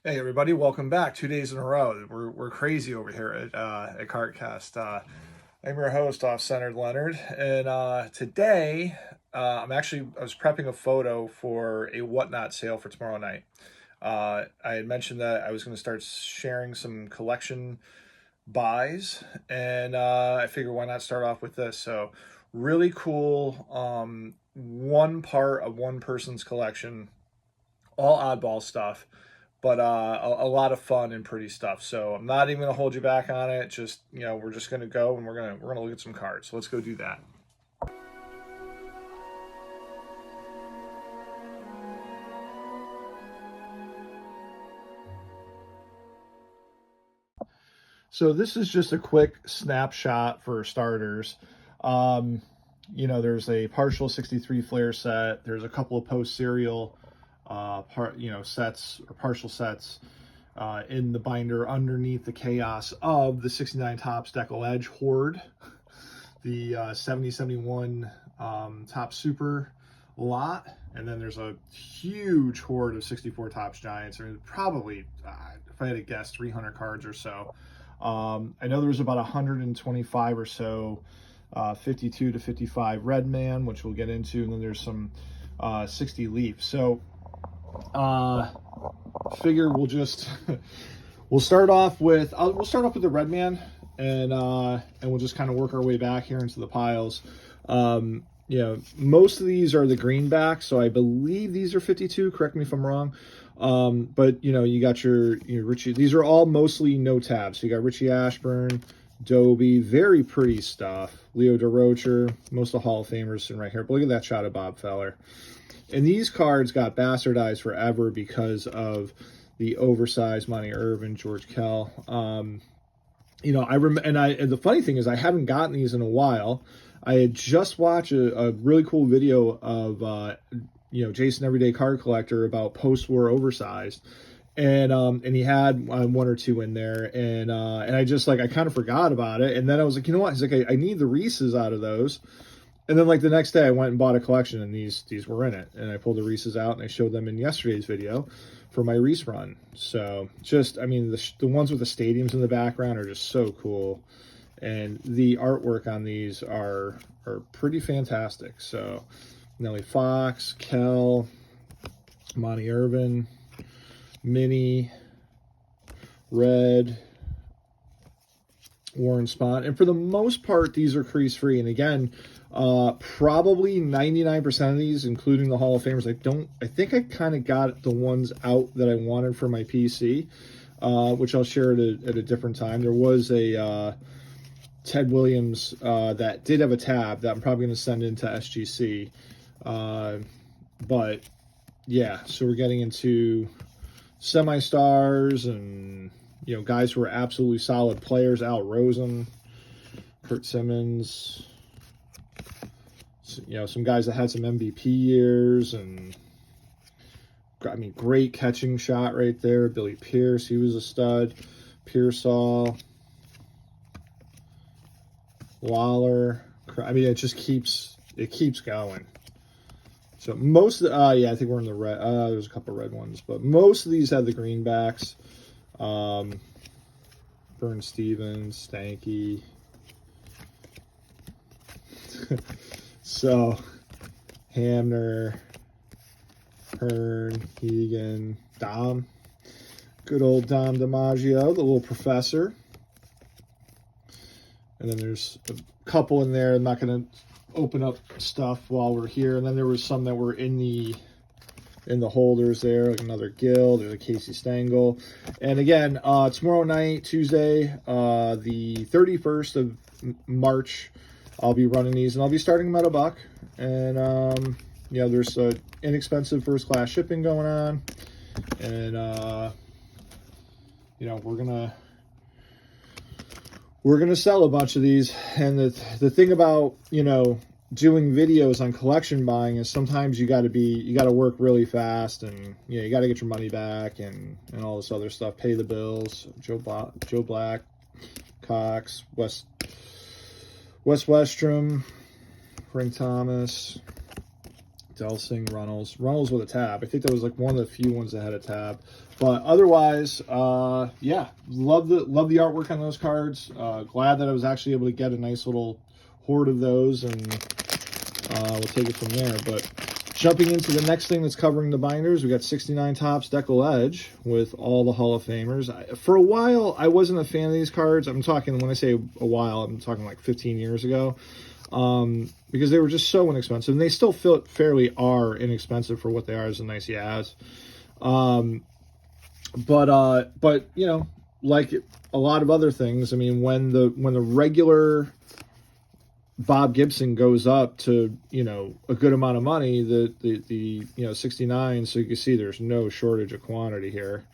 Hey everybody, welcome back. 2 days in a row. We're crazy over here at Cartcast. I'm your host, Off-Centered Leonard, and today I was prepping a photo for a Whatnot sale for tomorrow night. I had mentioned that I was going to start sharing some collection buys, and I figured why not start off with this. So really cool, one part of one person's collection, all oddball stuff, but a lot of fun and pretty stuff. So I'm not even gonna hold you back on it. Just we're just gonna go and we're gonna look at some cards. So let's go do that. So this is just a quick snapshot for starters. Um, there's a partial 63 flare set. There's a couple of post serial sets or partial sets in the binder underneath the chaos of the 69 Topps Deckle Edge Horde, the 70-71 Top Super lot, and then there's a huge horde of 64 Topps Giants. I mean, probably, if I had to guess, 300 cards or so. I know there was about 125 or so 52 to 55 Red Man, which we'll get into, and then there's some 60 Leaf. So figure we'll just we'll start off with the Red Man, and we'll just kind of work our way back here into the piles. Most of these are the greenbacks, so I believe these are 52. Correct me if I'm wrong. But you got your Richie. These are all mostly no tabs. So you got Richie Ashburn, Dobie, very pretty stuff. Leo DeRocher, most of the Hall of Famers sitting right here. But look at that shot of Bob Feller. And these cards got bastardized forever because of the oversized Monty Irvin, George Kell. And the funny thing is I haven't gotten these in a while. I had just watched a really cool video of Jason Everyday Card Collector about post-war oversized, and he had one or two in there, and I just I kind of forgot about it, and then I was like, you know what? He's like, I need the Reese's out of those. And then the next day I went and bought a collection, and these were in it, and I pulled the Reese's out and I showed them in yesterday's video for my Reese run. So just, I mean, the ones with the stadiums in the background are just so cool, and the artwork on these are pretty fantastic. So Nellie Fox, Kell, Monty Irvin, Minnie, Red, Warren Spahn, and for the most part these are crease free. And again, probably 99% of these, including the Hall of Famers, I think I kind of got the ones out that I wanted for my PC, which I'll share at a different time. There was a Ted Williams that did have a tab that I'm probably going to send into SGC, but yeah, so we're getting into semi-stars and guys who are absolutely solid players. Al Rosen, Kurt Simmons, some guys that had some MVP years, and I mean, great catching shot right there. Billy Pierce, he was a stud. Pearsall, Lawler. I mean, it keeps going. So most, I think we're in the red. There's a couple red ones, but most of these have the greenbacks. Vern Stevens, Stanky. So Hamner, Hearn, Hegan, Dom. Good old Dom DiMaggio, the little professor. And then there's a couple in there. I'm not going to open up stuff while we're here. And then there was some that were in the holders there, like another Gill. There's a Casey Stengel. And again, tomorrow night, Tuesday, the 31st of March, I'll be running these, and I'll be starting them at $1. And there's inexpensive first class shipping going on, and we're gonna sell a bunch of these. And the thing about doing videos on collection buying is sometimes you got to work really fast, and you got to get your money back and all this other stuff, pay the bills. Joe Black, Cox, Wes Westrom, Frank Thomas, Delsing, Runnels with a tab. I think that was like one of the few ones that had a tab. But otherwise, yeah, love the artwork on those cards. Glad that I was actually able to get a nice little horde of those, and we'll take it from there. But jumping into the next thing that's covering the binders, we got 69 Topps Deckle Edge with all the Hall of Famers. For a while, I wasn't a fan of these cards. I'm talking, when I say a while, I'm talking like 15 years ago. Because they were just so inexpensive, and they still fairly are inexpensive for what they are as a nice Yaz. But you know, like a lot of other things, I mean, when the regular Bob Gibson goes up to, you know, a good amount of money, the you know, 69, so you can see there's no shortage of quantity here.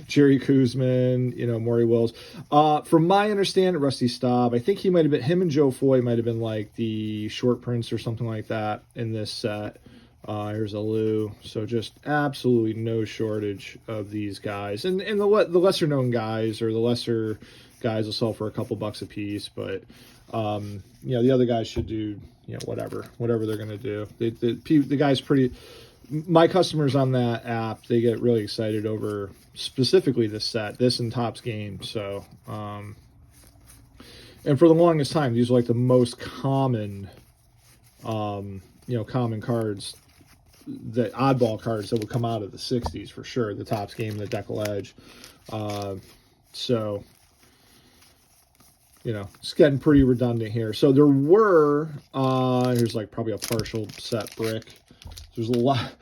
Jerry Kuzman, you know, Maury Wills. From my understanding, Rusty Staub, I think he might have been, him and Joe Foy might have been like the short prints or something like that in this set. Here's a Lou. So just absolutely no shortage of these guys. And the lesser known guys, or the lesser guys, will sell for a couple bucks a piece. But, you know, the other guys should do, you know, whatever they're going to do. The guy's pretty... My customers on that app, they get really excited over specifically this set, this and Topps Game. So, and for the longest time, these are like the most common, you know, common cards, the oddball cards that would come out of the 60s for sure. The Topps Game, the Deckle Edge. So, you know, it's getting pretty redundant here. So there were, here's like probably a partial set brick. There's a lot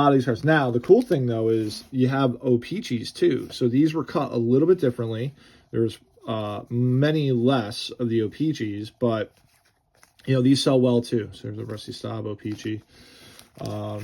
of these cards. Now, the cool thing, though, is you have O-Pee-Chees, too. So these were cut a little bit differently. There's many less of the O-Pee-Chees, but, you know, these sell well, too. So there's a Rusty Staub O-Pee-Chee. I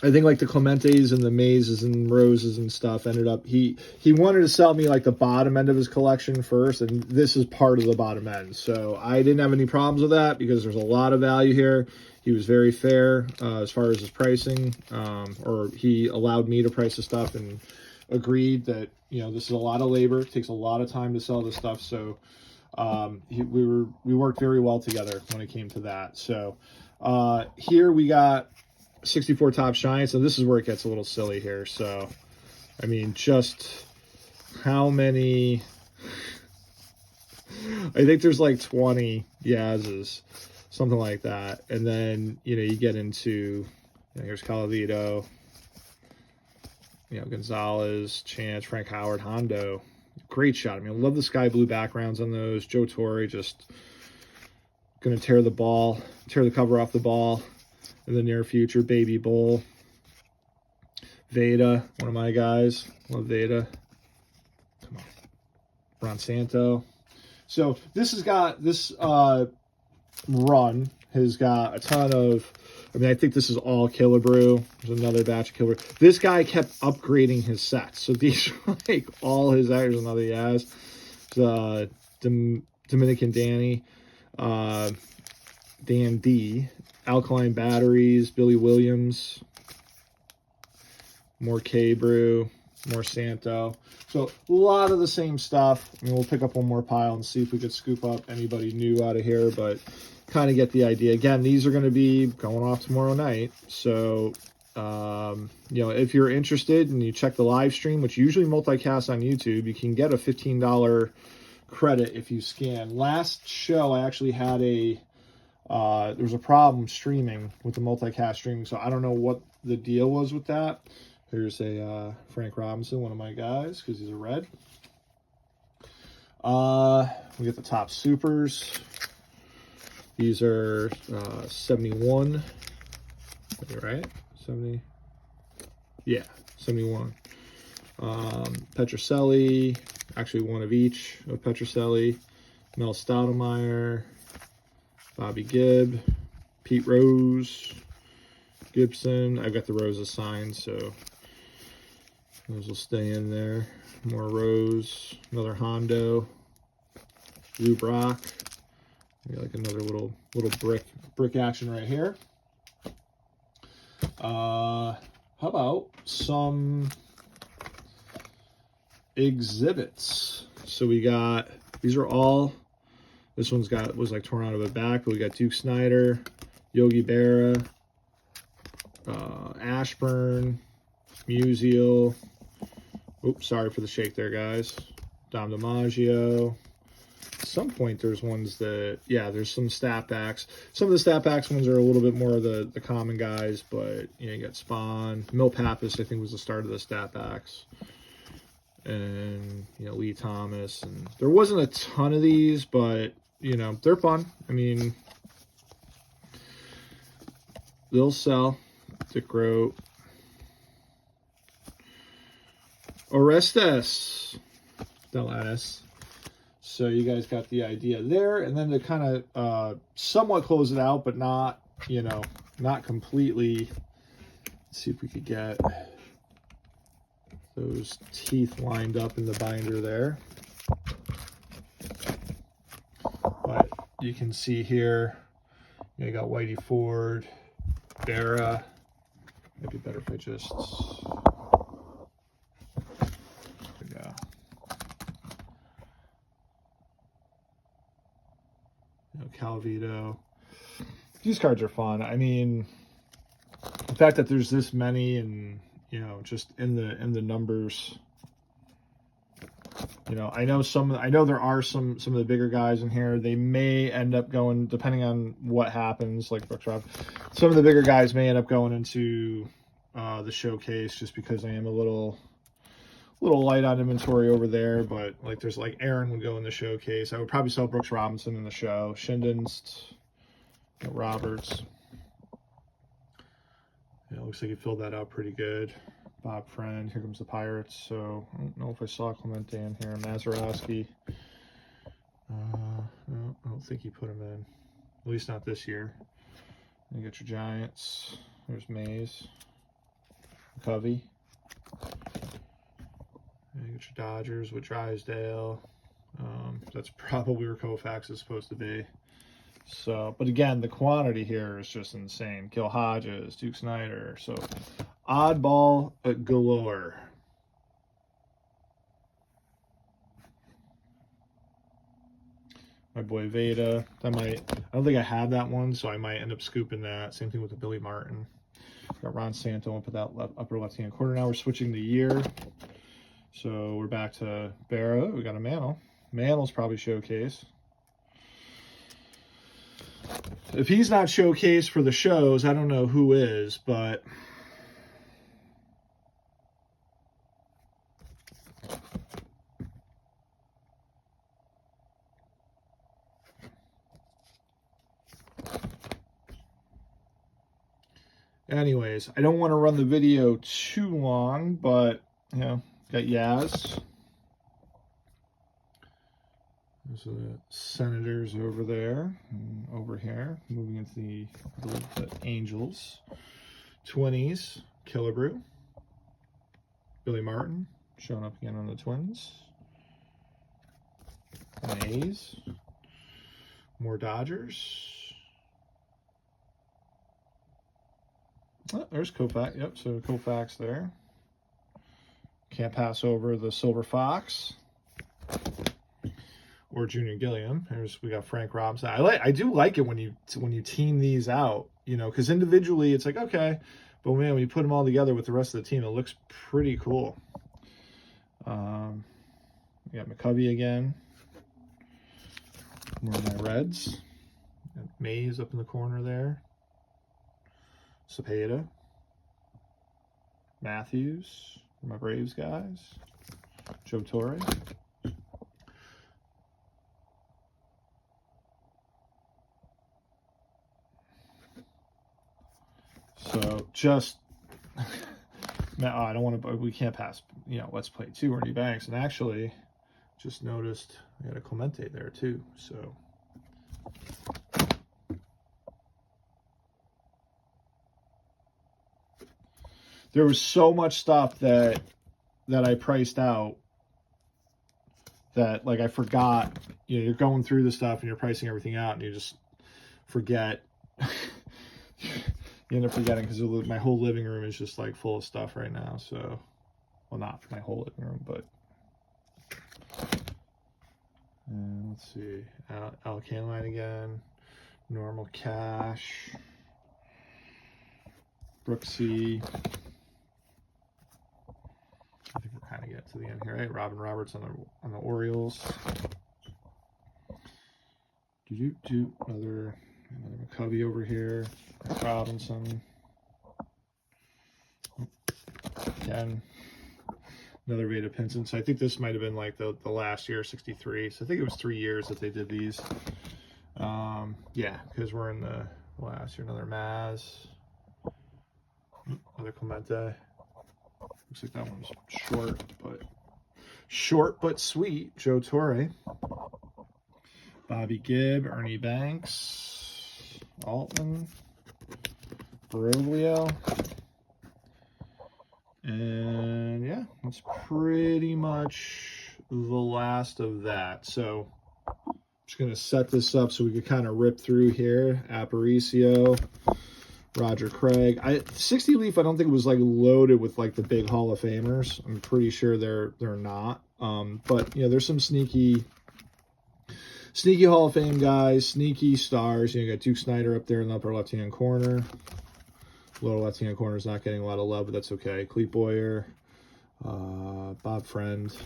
think, like, the Clementes and the Mazes and Roses and stuff ended up... He wanted to sell me, like, the bottom end of his collection first, and this is part of the bottom end. So I didn't have any problems with that because there's a lot of value here. He was very fair as far as his pricing, or he allowed me to price the stuff and agreed that, you know, this is a lot of labor. It takes a lot of time to sell this stuff. So we worked very well together when it came to that. So here we got 64 Topps Giants, and this is where it gets a little silly here. So, I mean, just how many... I think there's like 20 Yaz's. Something like that. And then, you know, you get into, you know, here's Calavito, you know, Gonzalez, Chance, Frank Howard, Hondo. Great shot. I mean, I love the sky blue backgrounds on those. Joe Torre just going to tear the cover off the ball in the near future. Baby Bull. Veda, one of my guys. Love Veda. Come on. Ron Santo. So this has got, this, run has got a ton of, I mean, I think this is all Killebrew. There's another batch of Killebrew. This guy kept upgrading his sets. So these are like all his actors, another Yaz. Dominican Danny, Dan D, Alkaline Batteries, Billy Williams, more K-Brew, more Santo. So a lot of the same stuff. I mean, we'll pick up one more pile and see if we could scoop up anybody new out of here, but kind of get the idea. Again, these are going to be going off tomorrow night. So, you know, if you're interested and you check the live stream, which usually multicast on YouTube, you can get a $15 credit if you scan. Last show, I actually had there was a problem streaming with the multicast streaming, so I don't know what the deal was with that. Here's a Frank Robinson, one of my guys, because he's a red. We get the Top Supers. These are 71. Right? 70. Yeah, 71. Petrocelli. Actually, one of each of Petrocelli. Mel Stoudemire. Bobby Gibb. Pete Rose. Gibson. I've got the Roses signed, so those will stay in there. More Rose. Another Hondo. Lou Brock. Maybe like another little brick action right here. How about some exhibits? So we got, these are all, this one's was like torn out of a back, but we got Duke Snyder, Yogi Berra, Ashburn, Musial. Oops, sorry for the shake there, guys. Dom DiMaggio. At some point, there's ones that, yeah, there's some stat backs. Some of the stat backs ones are a little bit more of the common guys, but, you know, you got Spawn. Mil Pappas, I think, was the start of the stat backs. And, you know, Lee Thomas. And there wasn't a ton of these, but, you know, they're fun. I mean, they'll sell. Dick Rote. Orestes. Dellanis. So you guys got the idea there. And then to kind of somewhat close it out, but not, you know, not completely. Let's see if we could get those teeth lined up in the binder there. But you can see here, you got Whitey Ford, Berra. It'd be better if I just... There we go. You know, Calvito. These cards are fun. I mean, the fact that there's this many and, you know, just in the numbers. You know, I know there are some of the bigger guys in here. They may end up going, depending on what happens, like Brooks Rob. Some of the bigger guys may end up going into the showcase just because I am a little light on inventory over there. But like, there's like Aaron would go in the showcase. I would probably sell Brooks Robinson in the show. Shindens, Roberts. Yeah, looks like he filled that out pretty good. Bob Friend, here comes the Pirates. So I don't know if I saw Clemente in here. Mazeroski. No, I don't think he put him in. At least not this year. You got your Giants. There's Mays. Covey. And you got your Dodgers with Drysdale. That's probably where Koufax is supposed to be. So, but again, the quantity here is just insane. Gil Hodges, Duke Snyder. So, oddball galore. My boy Veda. I don't think I have that one, so I might end up scooping that. Same thing with the Billy Martin. Got Ron Santo up at that upper left-hand corner. Now we're switching the year. So we're back to Berra. We got a Mantle. Mantle's probably showcase. If he's not showcased for the shows, I don't know who is, but anyways, I don't want to run the video too long, but, you know, got Yaz. Those are the Senators over there, and over here. Moving into the Angels. 20s, Killebrew. Billy Martin, showing up again on the Twins. A's. More Dodgers. Oh, there's Koufax. Yep, so Koufax there. Can't pass over the Silver Fox. Or Junior Gilliam. We got Frank Robinson. I do like it when you team these out, you know, because individually it's like, okay, but man, when you put them all together with the rest of the team, it looks pretty cool. We got McCovey again. More of my Reds. Got Mays up in the corner there. Cepeda. Matthews. My Braves guys. Joe Torre. So just, I don't want to, we can't pass, you know, let's play 2 Ernie Banks. And actually, just noticed I got a Clemente there too. So there was so much stuff that I priced out that, like, I forgot, you know, you're going through the stuff and you're pricing everything out and you just forget. You end up forgetting because my whole living room is just like full of stuff right now. So, well, not my whole living room, but let's see, Al Canline again, normal cash, Brooksy. I think we're kind of getting to the end here, right? Robin Roberts on the Orioles. Another McCovey over here. Robinson. Again, another Veda Pinson. So I think this might have been like the last year, 63. So I think it was 3 years that they did these. Yeah, because we're in the last year. Another Maz. Another Clemente. Looks like that one's short but sweet. Joe Torre. Bobby Gibb, Ernie Banks, Altman, Baroglio. And yeah, that's pretty much the last of that. So I'm just going to set this up so we could kind of rip through here. Aparicio, Roger Craig. 60 leaf, I don't think it was like loaded with like the big Hall of Famers. I'm pretty sure they're not. But you know, there's some sneaky Hall of Fame guys, sneaky stars. You got Duke Snider up there in the upper left-hand corner. Lower left-hand corner is not getting a lot of love, but that's okay. Clete Boyer, Bob Friend.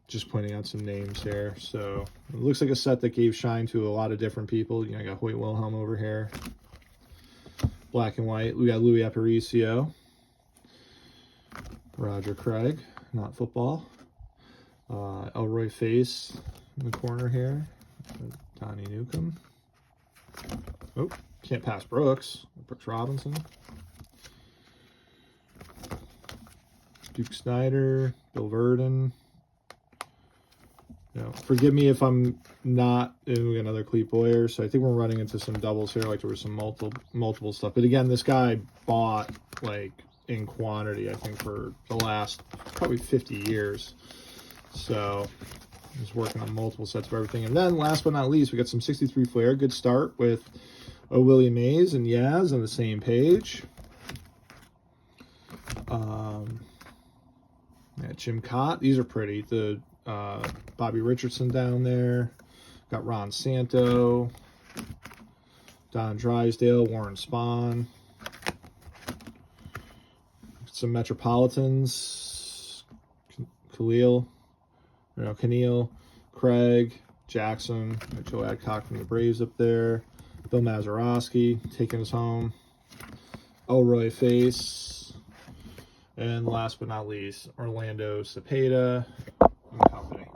Just pointing out some names here. So it looks like a set that gave shine to a lot of different people. You know, I got Hoyt Wilhelm over here. Black and white. We got Louis Aparicio. Roger Craig, not football. Elroy Face in the corner here. Donnie Newcomb. Oh, can't pass Brooks. Brooks Robinson. Duke Snider. Bill Verdon. You know, forgive me if I'm not. We got another Clete Boyer. So I think we're running into some doubles here. Like there was some multiple stuff. But again, this guy bought like in quantity, I think, for the last probably 50 years. So he's working on multiple sets of everything. And then last but not least, we got some 63 Flair. Good start with Willie Mays and Yaz on the same page. Yeah, Jim Cott. These are pretty. The Bobby Richardson down there. Got Ron Santo. Don Drysdale. Warren Spahn. Some Metropolitans. Khalil. Keneal, Craig, Jackson, Joe Adcock from the Braves up there, Bill Mazeroski taking us home, Elroy Face, and last but not least, Orlando Cepeda and company.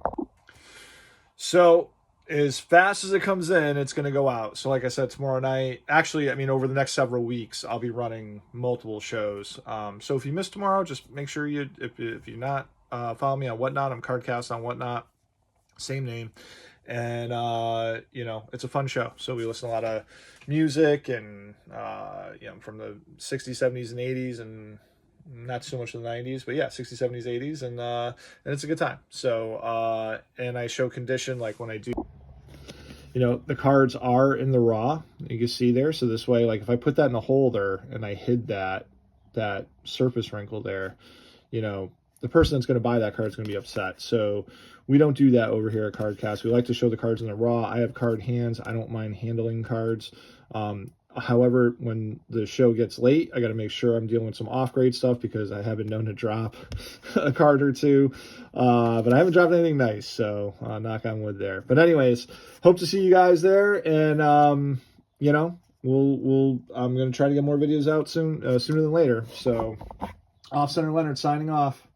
So as fast as it comes in, it's going to go out. So like I said, tomorrow night, actually, I mean, over the next several weeks, I'll be running multiple shows. So if you miss tomorrow, just make sure if you're not, follow me on Whatnot. I'm Cardcast on Whatnot, same name. And, you know, it's a fun show. So we listen to a lot of music and, you know, from the 60s, 70s, and 80s, and not so much of the 90s, but yeah, 60s, 70s, 80s, and it's a good time. So, and I show condition, like when I do, you know, the cards are in the raw, you can see there. So this way, like if I put that in a holder and I hid that surface wrinkle there, you know, the person that's going to buy that card is going to be upset. So we don't do that over here at Cardcast. We like to show the cards in the raw. I have card hands. I don't mind handling cards. However, when the show gets late, I got to make sure I'm dealing with some off-grade stuff because I have been known to drop a card or two. But I haven't dropped anything nice, so knock on wood there. But anyways, hope to see you guys there. And, you know, I'm going to try to get more videos out soon, sooner than later. So, Off Center Leonard signing off.